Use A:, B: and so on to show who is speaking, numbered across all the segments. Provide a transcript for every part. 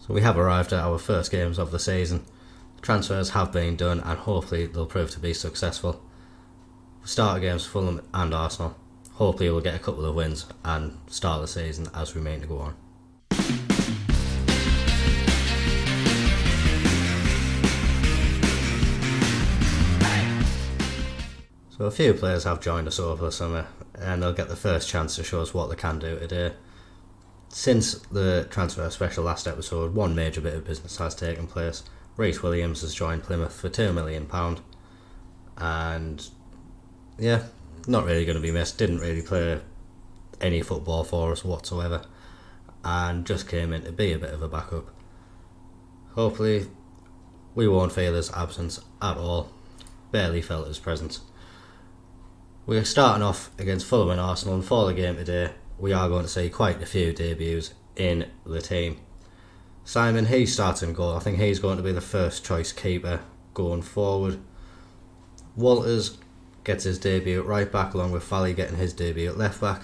A: So we have arrived at our first games of the season. Transfers have been done and hopefully they'll prove to be successful. We start against Fulham and Arsenal. Hopefully we'll get a couple of wins and start the season as we mean to go on. So a few players have joined us over the summer and they'll get the first chance to show us what they can do today. Since the transfer special last episode, one major bit of business has taken place. Reece Williams has joined Plymouth for £2 million and yeah, not really going to be missed. Didn't really play any football for us whatsoever and just came in to be a bit of a backup. Hopefully we won't feel his absence at all. Barely felt his presence. We're starting off against Fulham and Arsenal, and for the game today we are going to see quite a few debuts in the team. Simon, he starts in goal. I think he's going to be the first choice keeper going forward. Walters gets his debut at right back along with Fally getting his debut at left back.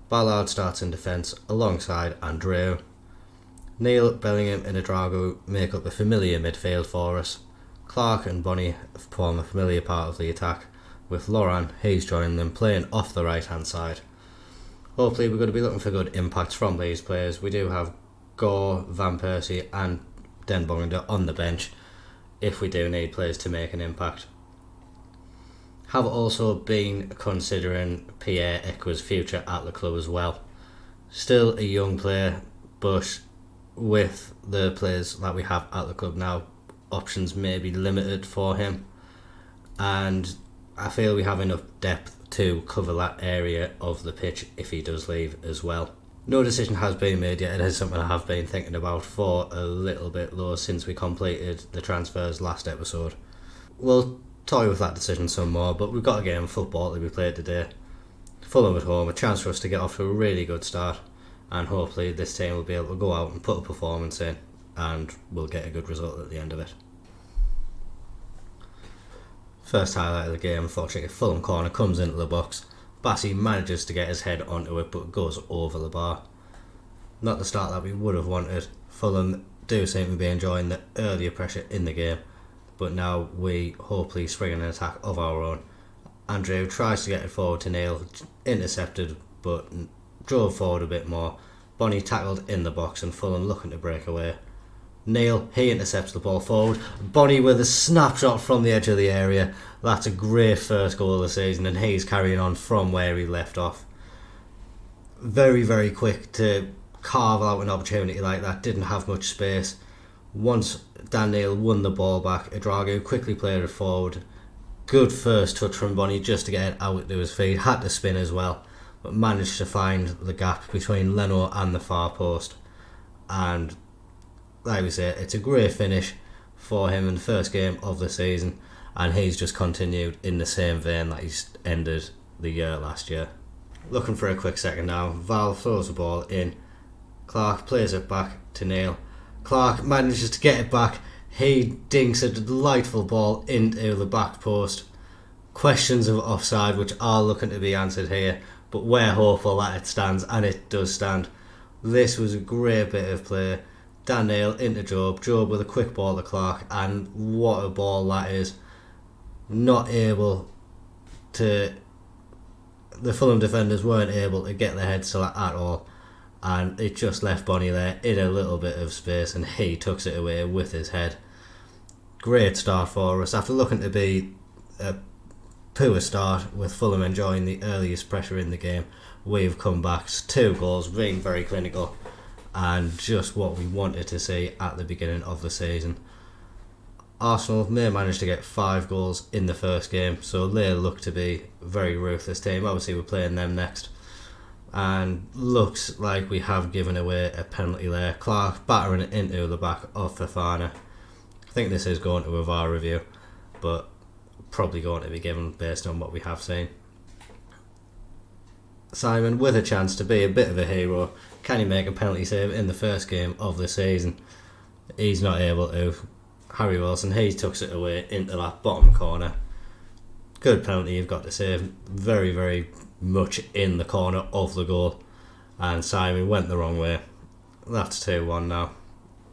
A: Ballard starts in defence alongside Andreu. Neil, Bellingham and Adrago make up the familiar midfield for us. Clark and Bonnie form a familiar part of the attack, with Loran, he's joining them, playing off the right hand side. Hopefully we're going to be looking for good impacts from these players. We do have Gore, Van Persie and Den Bogander on the bench if we do need players to make an impact. Have also been considering Pierre Ekwa's future at the club as well. Still a young player, but with the players that we have at the club now, options may be limited for him, and I feel we have enough depth to cover that area of the pitch if he does leave as well. No decision has been made yet. It is something I have been thinking about for a little bit though since we completed the transfers last episode. We'll toy with that decision some more, but we've got a game of football to be played today. Fulham at home, a chance for us to get off to a really good start, and hopefully this team will be able to go out and put a performance in and we'll get a good result at the end of it. First highlight of the game, unfortunately, Fulham corner comes into the box. Bassey manages to get his head onto it but goes over the bar. Not the start that we would have wanted. Fulham do seem to be enjoying the earlier pressure in the game, but now we hopefully spring an attack of our own. Andrew tries to get it forward to Neil, intercepted but drove forward a bit more. Bonnie tackled in the box and Fulham looking to break away. Neil, he intercepts the ball forward. Bonnie with a snapshot from the edge of the area. That's a great first goal of the season and he's carrying on from where he left off. Very, very quick to carve out an opportunity like that. Didn't have much space. Once Dan Neil won the ball back, Adrago quickly played it forward. Good first touch from Bonnie just to get it out to his feet. Had to spin as well, but managed to find the gap between Leno and the far post. And like we say, it's a great finish for him in the first game of the season, and he's just continued in the same vein that he's ended the year last year. Looking for a quick second now, Val throws the ball in. Clark plays it back to Neil. Clark manages to get it back. He dinks a delightful ball into the back post. Questions of offside which are looking to be answered here, but we're hopeful that it stands, and it does stand. This was a great bit of play. Dan Neil into Job with a quick ball to Clark, and what a ball that is. Not able to, the Fulham defenders weren't able to get their heads to that at all, and it just left Bonnie there in a little bit of space and he tucks it away with his head. Great start for us after looking to be a poor start with Fulham enjoying the earliest pressure in the game. We've come back, 2 goals, being very clinical and just what we wanted to see at the beginning of the season. Arsenal may manage to get 5 goals in the first game, so they look to be a very ruthless team. Obviously we're playing them next, and looks like we have given away a penalty there. Clark battering it into the back of Fofana. I think this is going to a VAR review, but probably going to be given based on what we have seen. Simon with a chance to be a bit of a hero. Can he make a penalty save in the first game of the season? He's not able to. Harry Wilson, he tucks it away into that bottom corner. Good penalty, you've got to say. Very, very much in the corner of the goal. And Simon went the wrong way. That's 2-1 now.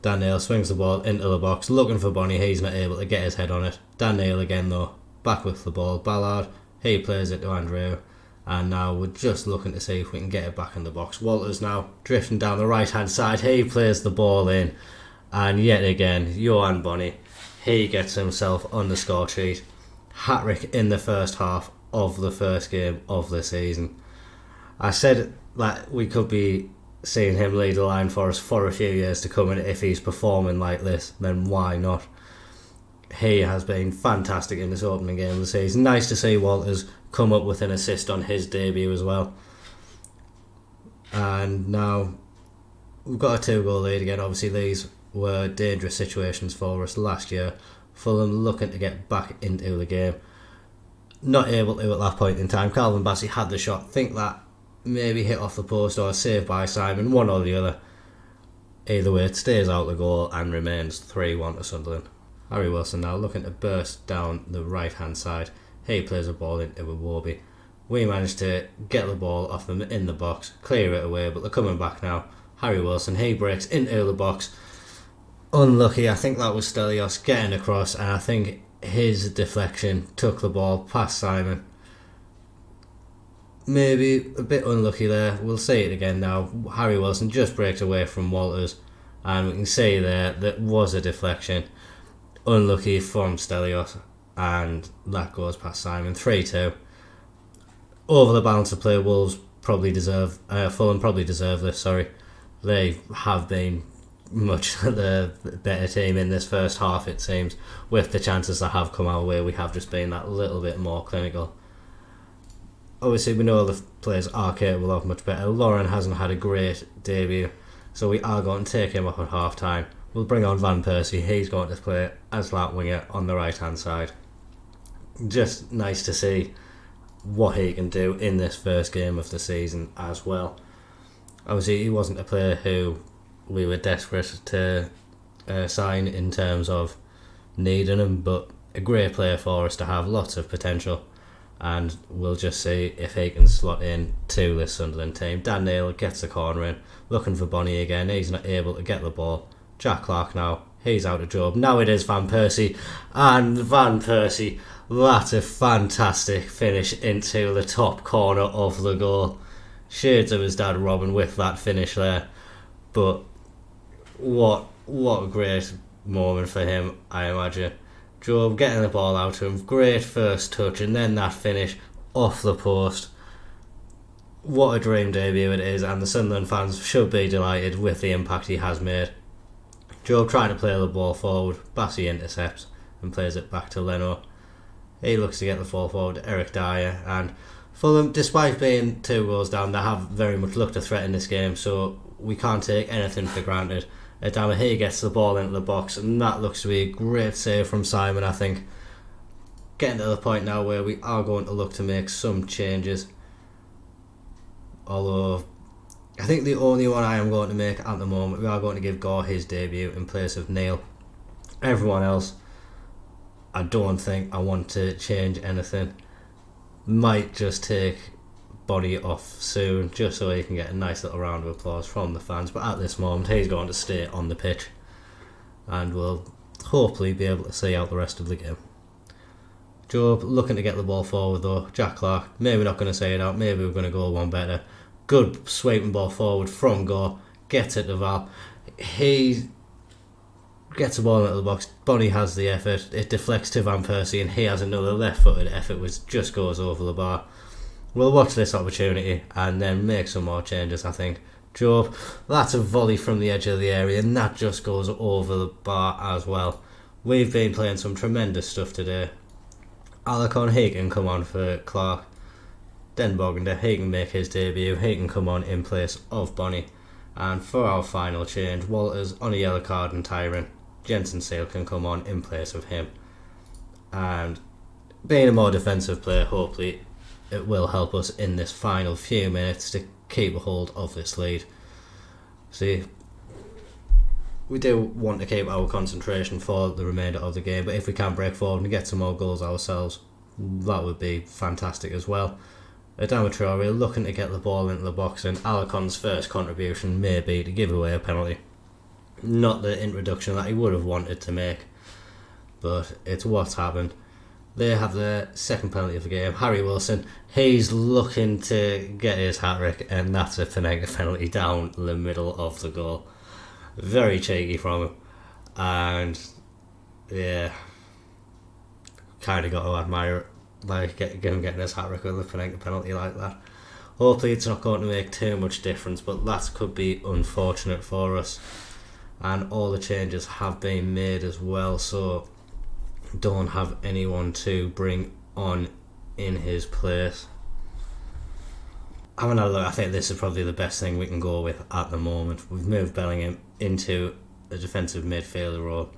A: Dan Neil swings the ball into the box, looking for Bonnie. He's not able to get his head on it. Dan Neil again though, back with the ball. Ballard, he plays it to Andrew. And now we're just looking to see if we can get it back in the box. Walters now drifting down the right hand side. He plays the ball in. And yet again, Johan Bonnie, he gets himself on the score sheet. Hat-trick in the first half of the first game of the season. I said that we could be seeing him lead the line for us for a few years to come, and if he's performing like this, then why not? He has been fantastic in this opening game of the season. Nice to see Walters come up with an assist on his debut as well. And now we've got a 2-goal lead again. Obviously these were dangerous situations for us last year. Fulham looking to get back into the game. Not able to at that point in time. Calvin Bassey had the shot. Think that maybe hit off the post or saved by Simon, one or the other. Either way, it stays out the goal and remains 3-1 to Sunderland. Harry Wilson now looking to burst down the right hand side. He plays a ball into Iwobi. We managed to get the ball off them in the box, clear it away, but they're coming back now. Harry Wilson, he breaks into the box. Unlucky, I think that was Stelios getting across, and I think his deflection took the ball past Simon. Maybe a bit unlucky there. We'll see it again now. Harry Wilson just breaks away from Walters, and we can see there that was a deflection. Unlucky from Stelios, and that goes past Simon. 3-2. Over the balance of play, Wolves probably deserve, Fulham probably deserve this, sorry. They have been much the better team in this first half, it seems. With the chances that have come our way, we have just been that little bit more clinical. Obviously we know the players are capable of much better. Lauren hasn't had a great debut, so we are going to take him off at half time. We'll bring on Van Persie. He's going to play as that winger on the right hand side. Just nice to see what he can do in this first game of the season as well. Obviously he wasn't a player who we were desperate to sign in terms of needing him, but a great player for us to have, lots of potential, and we'll just see if he can slot in to this Sunderland team. Dan Neil gets the corner in, looking for Bonnie again. He's not able to get the ball. Jack Clark now, he's out of job. Now it is Van Persie, and Van Persie, that's a fantastic finish into the top corner of the goal. Shades of his dad Robin with that finish there, but what a great moment for him, I imagine. Job getting the ball out to him, great first touch, and then that finish off the post. What a dream debut it is, and the Sunderland fans should be delighted with the impact he has made. Job trying to play the ball forward, Bassey intercepts and plays it back to Leno. He looks to get the ball forward to Eric Dyer, and Fulham, despite being 2 goals down, they have very much looked a threat in this game, so we can't take anything for granted. Adama, he gets the ball into the box, and that looks to be a great save from Simon, I think. Getting to the point now where we are going to look to make some changes. Although, I think the only one I am going to make at the moment, we are going to give Gore his debut in place of Neil. Everyone else, I don't think I want to change anything. Might just take Bonnie off soon, just so he can get a nice little round of applause from the fans, but at this moment he's going to stay on the pitch, and we'll hopefully be able to see out the rest of the game. Job looking to get the ball forward though. Jack Clark, maybe not going to say it out, maybe we're going to go one better. Good sweeping ball forward from Gore, gets it to Val. He gets the ball into the box. Bonnie has the effort, it deflects to Van Persie, and he has another left footed effort which just goes over the bar. We'll watch this opportunity and then make some more changes, I think. Job, that's a volley from the edge of the area, and that just goes over the bar as well. We've been playing some tremendous stuff today. Alacon, he can come on for Clark. Den Bogander, he can make his debut. He can come on in place of Bonnie. And for our final change, Walters on a yellow card and Tyron. Jensen Sale can come on in place of him. And being a more defensive player, hopefully it will help us in this final few minutes to keep a hold of this lead. See, we do want to keep our concentration for the remainder of the game, but if we can break forward and get some more goals ourselves, that would be fantastic as well. Adama Traore looking to get the ball into the box, and Alacon's first contribution may be to give away a penalty. Not the introduction that he would have wanted to make, but it's what's happened. They have the second penalty of the game. Harry Wilson, he's looking to get his hat-trick, and that's a penalty down the middle of the goal. Very cheeky from him, and yeah, kind of got to admire it, like him getting his hat-trick with a penalty like that. Hopefully it's not going to make too much difference, but that could be unfortunate for us. And all the changes have been made as well, so don't have anyone to bring on in his place. Having a look, I think this is probably the best thing we can go with at the moment. We've moved Bellingham into a defensive midfielder role.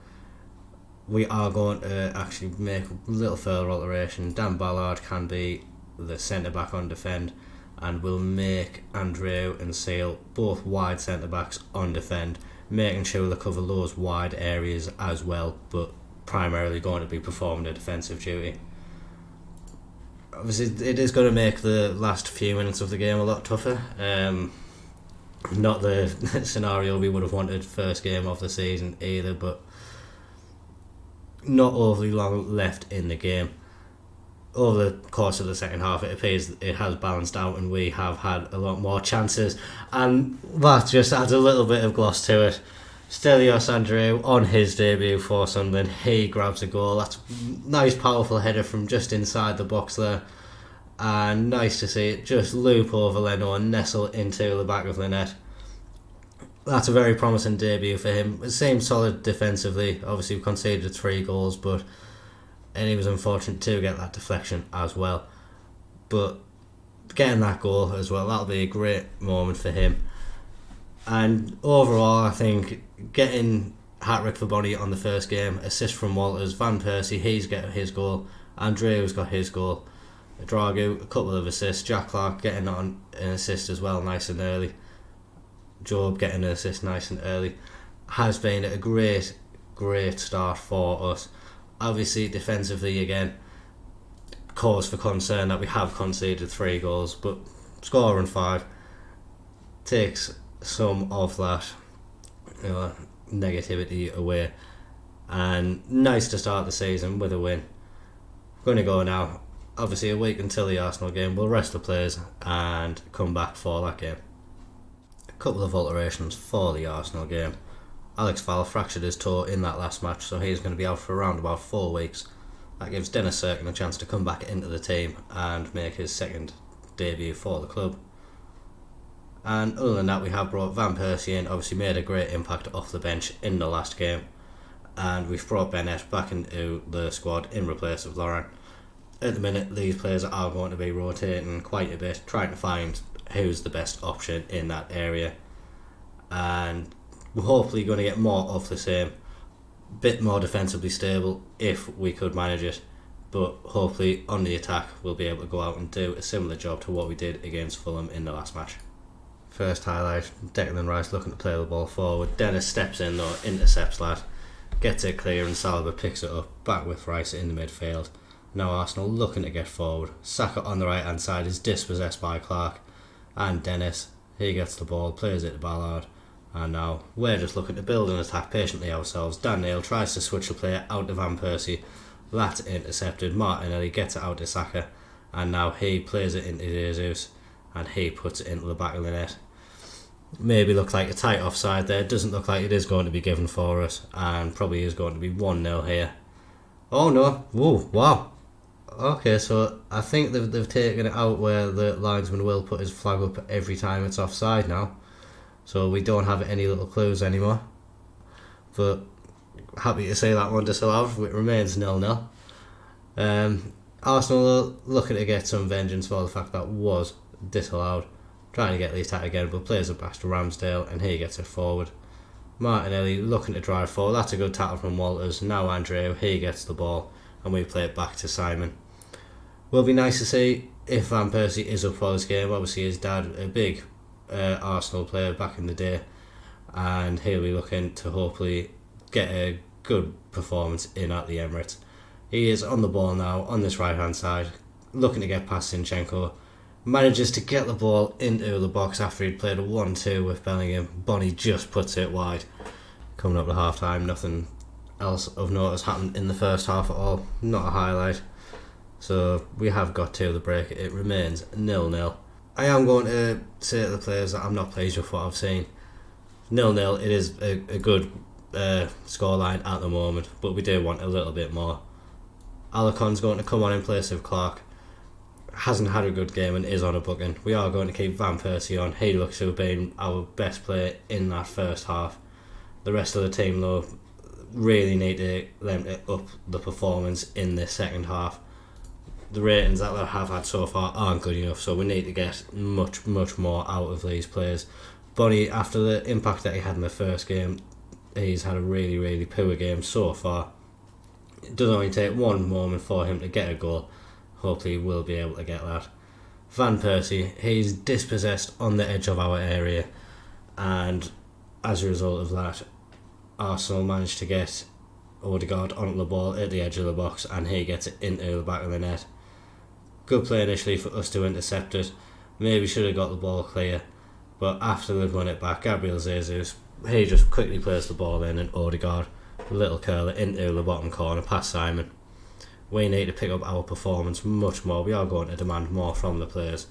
A: We are going to actually make a little further alteration. Dan Ballard can be the centre back on defend, and we'll make Andreu and Seal both wide centre backs on defend, making sure they cover those wide areas as well, but primarily going to be performing a defensive duty. Obviously it is going to make the last few minutes of the game a lot tougher. Not the scenario we would have wanted first game of the season either, but not overly long left in the game. Over the course of the second half, it appears it has balanced out and we have had a lot more chances, and that just adds a little bit of gloss to it. Stelios Andreu on his debut for Sunderland, he grabs a goal. That's a nice powerful header from just inside the box there, and nice to see it just loop over Leno and nestle into the back of the net. That's a very promising debut for him. It seemed solid defensively. Obviously we conceded 3 goals, and he was unfortunate to get that deflection as well. But getting that goal as well, that'll be a great moment for him. And overall, I think getting hat-trick for Bonnie on the first game, assist from Walters, Van Persie, he's got his goal, Andreu's got his goal, Dragu, a couple of assists, Jack Clark getting on an assist as well, nice and early, Job getting an assist nice and early, has been a great start for us. Obviously defensively again, cause for concern that we have conceded 3 goals, but scoring 5 takes some of that negativity away, and nice to start the season with a win. We're going to go now, obviously a week until the Arsenal game. We'll rest the players and come back for that game. A couple of alterations for the Arsenal game. Alex Val fractured his toe in that last match, so he's going to be out for around about 4 weeks. That gives Dennis Serkin a chance to come back into the team and make his second debut for the club. And other than that, we have brought Van Persie in, obviously made a great impact off the bench in the last game. And we've brought Bennett back into the squad in replace of Lauren. At the minute, these players are going to be rotating quite a bit, trying to find who's the best option in that area. And we're hopefully going to get more of the same, bit more defensively stable if we could manage it, but hopefully on the attack we'll be able to go out and do a similar job to what we did against Fulham in the last match. First highlight, Declan Rice looking to play the ball forward. Dennis steps in though, intercepts that, gets it clear, and Saliba picks it up, back with Rice in the midfield. Now Arsenal looking to get forward. Saka on the right hand side is dispossessed by Clark, and Dennis, he gets the ball, plays it to Ballard, and now we're just looking to build an attack patiently ourselves. Dan Neil tries to switch the player out to Van Persie, that's intercepted. Martinelli gets it out to Saka, and now he plays it into Jesus, and he puts it into the back of the net. Maybe look like a tight offside there. Doesn't look like it is going to be given for us, and probably is going to be 1-0 here. Oh no, whoa, wow. Okay, so I think they've taken it out where the linesman will put his flag up every time it's offside now, so we don't have any little clues anymore. But happy to say that one disallowed. It remains 0-0. Arsenal are looking to get some vengeance for the fact that was disallowed, trying to get the attack again, but plays it past to Ramsdale and he gets it forward. Martinelli looking to drive forward, that's a good tackle from Walters. Now Andreu, he gets the ball and we play it back to Simon. Will be nice to see if Van Persie is up for this game. Obviously his dad, a big Arsenal player back in the day, and he'll be looking to hopefully get a good performance in at the Emirates. He is on the ball now on this right hand side, looking to get past Zinchenko, manages to get the ball into the box after he'd played a 1-2 with Bellingham. Bonnie just puts it wide. coming up to half time. Nothing else of note has happened in the first half at all. Not a highlight. So we have got to the break. It remains 0-0. I am going to say to the players that I'm not pleased with what I've seen. 0-0, it is a good scoreline at the moment, but we do want a little bit more. Alacon's going to come on in place of Clark. Hasn't had a good game and is on a booking. We are going to keep Van Persie on. He looks to have been our best player in that first half. The rest of the team, though, really need them to up the performance in this second half. The ratings that they have had so far aren't good enough, so we need to get much more out of these players. Bonnie, after the impact that he had in the first game, he's had a really poor game so far. It does only take one moment for him to get a goal. Hopefully we'll be able to get that. Van Persie, he's dispossessed on the edge of our area, and as a result of that, Arsenal managed to get Odegaard onto the ball at the edge of the box, and he gets it into the back of the net. Good play initially for us to intercept it. Maybe should have got the ball clear, but after they'd won it back, Gabriel Jesus, he just quickly plays the ball in, and Odegaard, a little curler into the bottom corner past Simon. We need to pick up our performance much more. We are going to demand more from the players,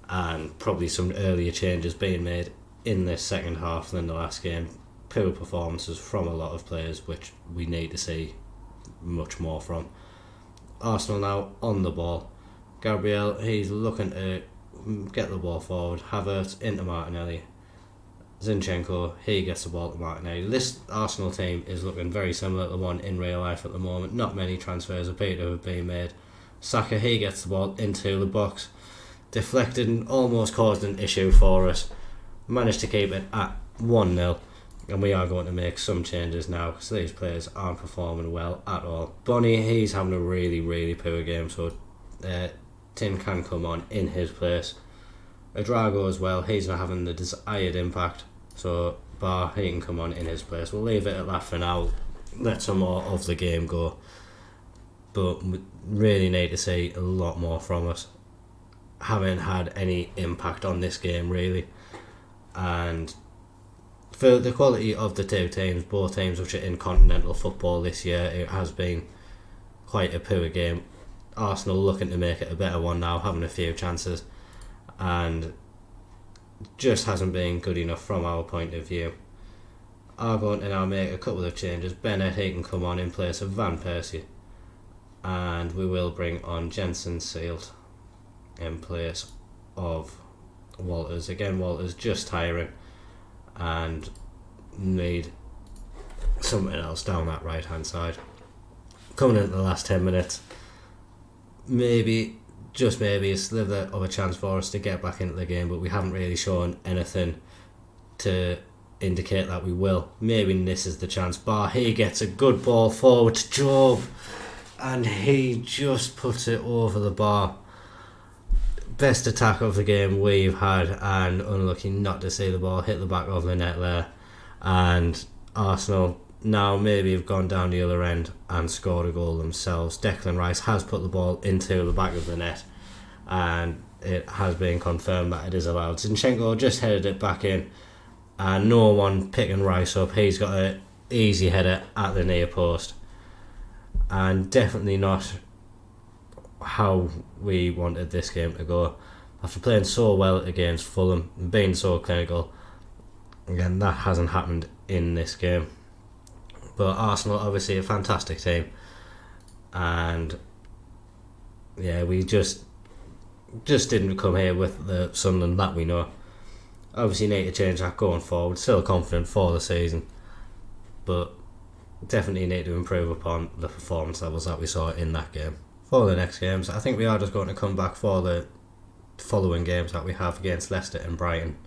A: and probably some earlier changes being made in this second half than the last game. Poor performances from a lot of players, which we need to see much more from. Arsenal now on the ball. Gabriel, he's looking to get the ball forward. Havertz into Martinelli. Zinchenko, he gets the ball to Martinelli. This Arsenal team is looking very similar to the one in real life at the moment. Not many transfers appear to have been made. Saka, he gets the ball into the box. Deflected and almost caused an issue for us. Managed to keep it at 1-0. And we are going to make some changes now because these players aren't performing well at all. Bonnie, he's having a really poor game, so Tin can come on in his place. Adrago as well, he's not having the desired impact, so Bar, he can come on in his place. We'll leave it at that for now, let some more of the game go, but we really need to see a lot more from us. Haven't had any impact on this game really, and for the quality of the two teams, both teams which are in continental football this year, it has been quite a poor game. Arsenal looking to make it a better one now, having a few chances, and just hasn't been good enough from our point of view. Are going to now make a couple of changes. Bennett, he can come on in place of Van Persie, and we will bring on Jensen Sealed in place of Walters. Again, Walters just tiring and need something else down that right hand side. Coming into the last 10 minutes, maybe, just maybe, a slither of a chance for us to get back into the game, but we haven't really shown anything to indicate that we will. Maybe this is the chance. Bar, he gets a good ball forward to Job, and he just puts it over the bar. Best attack of the game we've had, and unlucky not to see the ball hit the back of the net there. And Arsenal now maybe have gone down the other end and scored a goal themselves. Declan Rice has put the ball into the back of the net, and it has been confirmed that it is allowed. Zinchenko just headed it back in, and no one picking Rice up. He's got an easy header at the near post, and definitely not how we wanted this game to go. After playing so well against Fulham and being so clinical, again, that hasn't happened in this game. But Arsenal, obviously a fantastic team, and yeah, we just didn't come here with the Sunderland that we know. Obviously need to change that going forward. Still confident for the season, but definitely need to improve upon the performance levels that we saw in that game. For the next games, I think we are just going to come back for the following games that we have against Leicester and Brighton.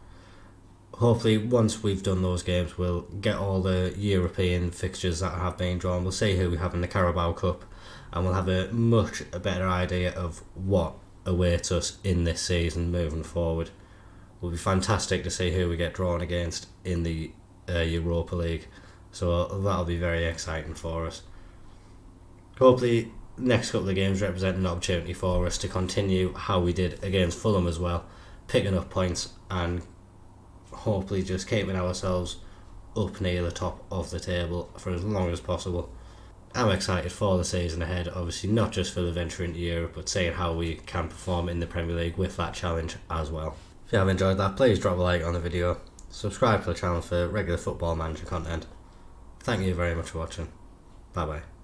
A: Hopefully once we've done those games, we'll get all the European fixtures that have been drawn. We'll see who we have in the Carabao Cup, and we'll have a much better idea of what awaits us in this season moving forward. It will be fantastic to see who we get drawn against in the Europa League, so that'll be very exciting for us. Hopefully next couple of games represent an opportunity for us to continue how we did against Fulham as well, picking up points and hopefully just keeping ourselves up near the top of the table for as long as possible. I'm excited for the season ahead, obviously not just for the venture into Europe, but seeing how we can perform in the Premier League with that challenge as well. If you have enjoyed that, please drop a like on the video, subscribe to the channel for regular Football Manager content. Thank you very much for watching. Bye bye.